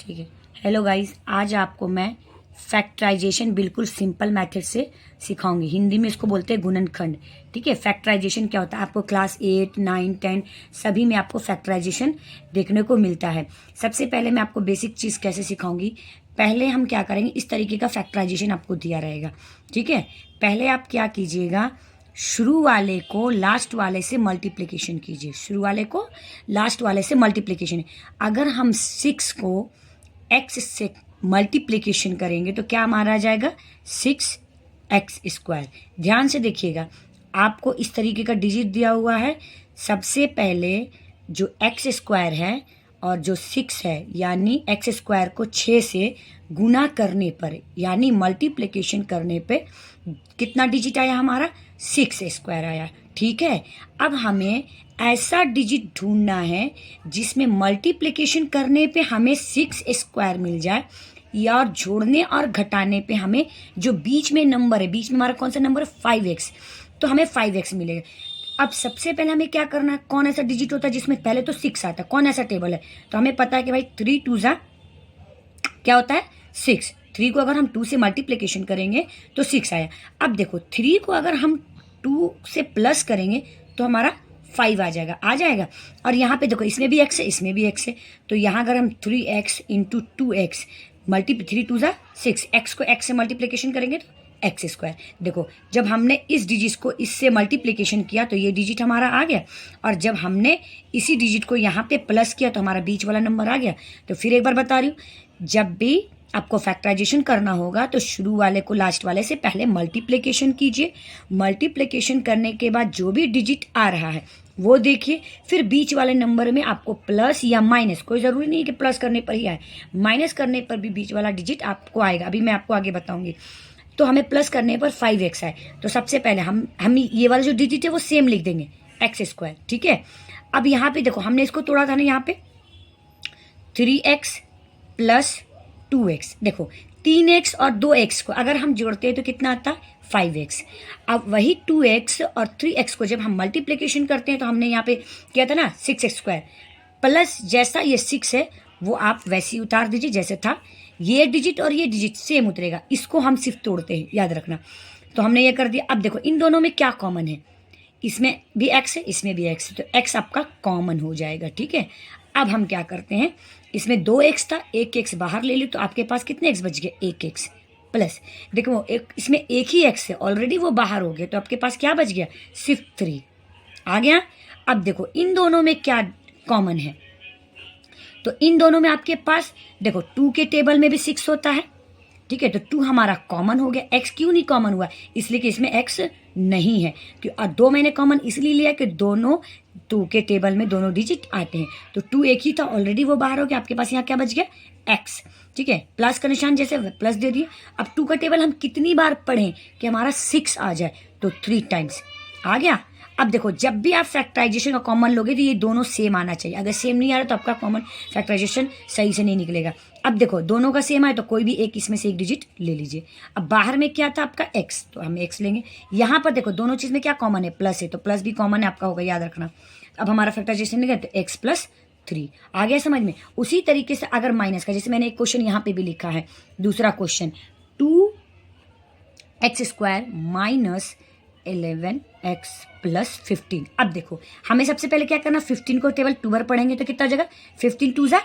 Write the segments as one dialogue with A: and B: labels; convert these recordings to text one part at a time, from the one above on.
A: ठीक है। Hello guys, आज आपको मैं फैक्टराइजेशन बिल्कुल सिंपल मेथड से सिखाऊंगी। हिंदी में इसको बोलते हैं गुणनखंड। ठीक है। फैक्टराइजेशन क्या होता है, आपको क्लास 8, 9, 10 सभी में आपको फैक्टराइजेशन देखने को मिलता है। सबसे पहले मैं आपको बेसिक चीज़ कैसे सिखाऊंगी। पहले हम क्या करेंगे, इस तरीके का फैक्टराइजेशन आपको दिया रहेगा। ठीक है। पहले आप क्या कीजिएगा, शुरू वाले को लास्ट वाले से मल्टीप्लिकेशन कीजिए। शुरू वाले को लास्ट वाले से मल्टीप्लिकेशन। अगर हम 6 को x से मल्टीप्लिकेशन करेंगे तो क्या हमारा आ जाएगा 6x²। ध्यान से देखिएगा, आपको इस तरीके का डिजिट दिया हुआ है। सबसे पहले जो x² है और जो 6 है, यानी x² को 6 से गुना करने पर यानी मल्टीप्लिकेशन करने पे कितना डिजिट आया हमारा 6² आया। ठीक है। अब हमें ऐसा डिजिट ढूंढना है जिसमें मल्टीप्लिकेशन करने पे हमें 6² मिल जाए, या और जोड़ने और घटाने पे हमें जो बीच में नंबर है, बीच में हमारा कौन सा नंबर है 5x, तो हमें 5x मिलेगा। अब सबसे पहले हमें क्या करना है, कौन ऐसा डिजिट होता है जिसमें पहले तो 6 आता है, कौन ऐसा टेबल है। तो हमें पता है कि भाई 3 2 क्या होता है 6। 3 को अगर हम 2 से मल्टीप्लिकेशन करेंगे तो 6 आया। अब देखो 3 को अगर हम 2 से प्लस करेंगे तो हमारा 5 आ जाएगा। और यहाँ पे देखो, इसमें भी x है, इसमें भी x है। तो यहाँ अगर हम 3x इंटू 2x 3 2 6, x को x से मल्टीप्लिकेशन करेंगे तो x²। देखो, जब हमने इस डिजिट को इससे मल्टीप्लिकेशन किया तो ये डिजिट हमारा आ गया, और जब हमने इसी डिजिट को यहाँ पे प्लस किया तो हमारा बीच वाला नंबर आ गया। तो फिर एक बार बता रही हूँ, जब भी आपको फैक्टराइजेशन करना होगा तो शुरू वाले को लास्ट वाले से पहले मल्टीप्लिकेशन कीजिए। मल्टीप्लिकेशन करने के बाद जो भी डिजिट आ रहा है वो देखिए, फिर बीच वाले नंबर में आपको प्लस या माइनस, कोई ज़रूरी नहीं है कि प्लस करने पर ही आए, माइनस करने पर भी बीच वाला डिजिट आपको आएगा। अभी मैं आपको आगे बताऊंगी। तो हमें प्लस करने पर 5x आए, तो सबसे पहले हम ये वाला जो डिजिट है वो सेम लिख देंगे x²। ठीक है। अब यहाँ पे देखो, हमने इसको तोड़ा था ना, यहाँ पे 3x प्लस 2x। देखो 3x और 2x को अगर हम जोड़ते हैं तो कितना आता है 5x। अब वही 2x और 3x को जब हम मल्टीप्लिकेशन करते हैं तो हमने यहाँ पे किया था ना 6x², प्लस जैसा ये 6 है वो आप वैसे ही उतार दीजिए जैसे था। ये डिजिट और ये डिजिट सेम उतरेगा, इसको हम सिर्फ तोड़ते हैं, याद रखना। तो हमने ये कर दिया। अब देखो इन दोनों में क्या कॉमन है, इसमें भी x है, इसमें भी x है, तो x आपका कॉमन हो जाएगा। ठीक है। अब हम क्या करते हैं, इसमें 2x था, 1x बाहर ले ली तो आपके पास कितने x बच गए 1x प्लस। देखो इसमें एक ही x है, ऑलरेडी वो बाहर हो गया, तो आपके पास क्या बच गया सिर्फ 3 आ गया। अब देखो इन दोनों में क्या कॉमन है, तो इन दोनों में आपके पास देखो 2 के टेबल में भी 6 होता है। ठीक है। तो 2 हमारा कॉमन हो गया। x क्यों नहीं कॉमन हुआ, इसलिए कि इसमें x नहीं है। और 2 मैंने कॉमन इसलिए लिया कि दोनों 2 के टेबल में दोनों डिजिट आते हैं। तो 2 एक ही था, ऑलरेडी वो बाहर हो गया, आपके पास यहाँ क्या बच गया x। ठीक है। प्लस का निशान जैसे प्लस दे दिए। अब 2 का टेबल हम कितनी बार पढ़ें कि हमारा 6 आ जाए, तो 3 टाइम्स आ गया। अब देखो, जब भी आप फैक्टराइजेशन का कॉमन लोगे तो ये दोनों सेम आना चाहिए। अगर सेम नहीं आ रहा तो आपका कॉमन फैक्टराइजेशन सही से नहीं निकलेगा। अब देखो दोनों का सेम है तो कोई भी एक इसमें से एक डिजिट ले लीजिए। अब बाहर में क्या था आपका x, तो हम x लेंगे। यहाँ पर देखो दोनों चीज़ में क्या कॉमन है, प्लस है, तो प्लस भी कॉमन है आपका होगा, याद रखना। अब हमारा फैक्टराइजेशन निकला तो x प्लस 3 आ गया समझ में। उसी तरीके से अगर माइनस का, जैसे मैंने एक क्वेश्चन यहाँ पे भी लिखा है, दूसरा question 2x² minus 11x plus 15। अब देखो हमें सबसे पहले क्या करना, 15 को टेबल 2 बार पढ़ेंगे तो कितना हो जाएगा 15 2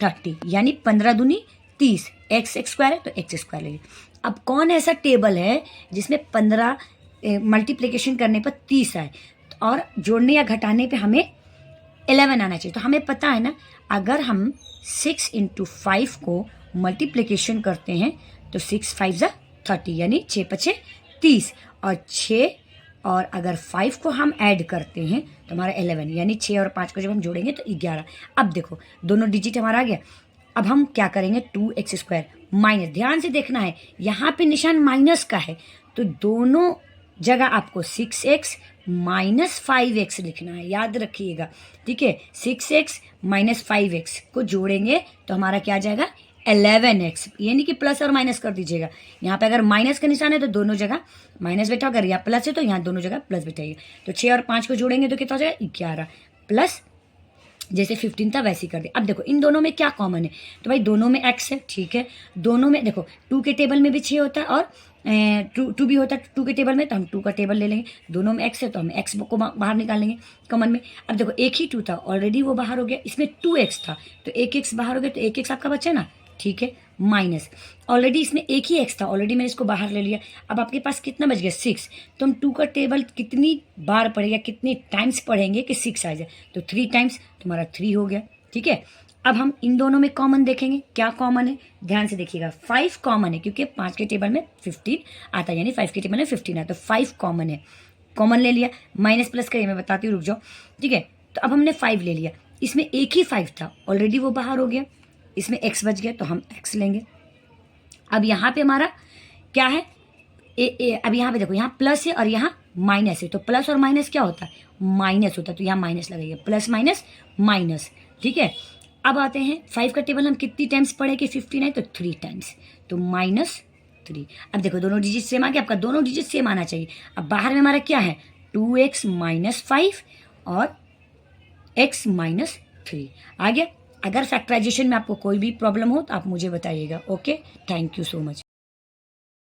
A: 30, यानी 15 दूनी 30, x² है तो x² लेंगे। अब कौन ऐसा टेबल है जिसमें 15 मल्टीप्लिकेशन करने पर 30 आए और जोड़ने या घटाने पे हमें 11 आना चाहिए। तो हमें पता है ना, अगर हम 6 इंटू 5 को मल्टीप्लिकेशन करते हैं तो 6 5 30, यानी 6 5 30, और 6 और अगर 5 को हम ऐड करते हैं तो हमारा 11, यानी 6 और 5 को जब हम जोड़ेंगे तो 11। अब देखो दोनों डिजिट हमारा आ गया। अब हम क्या करेंगे, 2x² माइनस, ध्यान से देखना है यहाँ पे निशान माइनस का है, तो दोनों जगह आपको 6x माइनस 5x लिखना है, याद रखिएगा। ठीक है। 6x माइनस 5x को जोड़ेंगे तो हमारा क्या आ जाएगा 11x, यानी कि प्लस और माइनस कर दीजिएगा। यहाँ पे अगर माइनस का निशान है तो दोनों जगह माइनस बैठा, अगर यहाँ प्लस है तो यहाँ दोनों जगह प्लस बैठाइए। तो 6 और 5 को जोड़ेंगे तो कितना हो जाएगा 11 प्लस जैसे 15 था वैसे ही कर दे। अब देखो इन दोनों में क्या कॉमन है, तो भाई दोनों में x है, ठीक है। दोनों में देखो 2 के टेबल में भी 6 होता है और टू भी होता है 2 के टेबल में, तो हम 2 का टेबल ले लेंगे। दोनों में x है तो हम x को बाहर निकाल लेंगे कॉमन में। अब देखो एक ही 2 था, ऑलरेडी वो बाहर हो गया, इसमें 2x था तो एक x बाहर हो गया, तो एक x आपका बचा ना, ठीक है। माइनस ऑलरेडी इसमें एक ही x था, ऑलरेडी मैंने इसको बाहर ले लिया। अब आपके पास कितना बच गया, 6। तो हम 2 का टेबल कितनी बार पढ़ेगा, कितने टाइम्स पढ़ेंगे कि 6 आ जाए, तो 3 टाइम्स, तुम्हारा 3 हो गया, ठीक है। अब हम इन दोनों में कॉमन देखेंगे, क्या कॉमन है, ध्यान से देखिएगा। 5 कॉमन है क्योंकि 5 के टेबल में 15 आता है, यानी 5 के टेबल में 15 आता है, तो 5 कॉमन है, कॉमन ले लिया। माइनस प्लस करिए, मैं बताती हूँ, रुक जाओ, ठीक है। तो अब हमने 5 ले लिया, इसमें एक ही 5 था, ऑलरेडी वो बाहर हो गया, इसमें x बच गया तो हम x लेंगे। अब यहाँ पे हमारा क्या है, अब यहाँ पे देखो, यहाँ प्लस है और यहाँ माइनस है, तो प्लस और माइनस क्या होता है, माइनस होता है, तो यहाँ माइनस लगाइए, प्लस माइनस माइनस, ठीक है। अब आते हैं 5 का टेबल हम कितनी टाइम्स पढ़े कि 15 है, तो 3 टाइम्स, तो -3। अब देखो दोनों डिजिट सेम आ गया, आपका दोनों डिजिट सेम आना चाहिए। अब बाहर में हमारा क्या है, 2x - 5 और x - 3 आ गया। अगर फैक्टराइजेशन में आपको कोई भी प्रॉब्लम हो तो आप मुझे बताइएगा। Okay, thank you so much.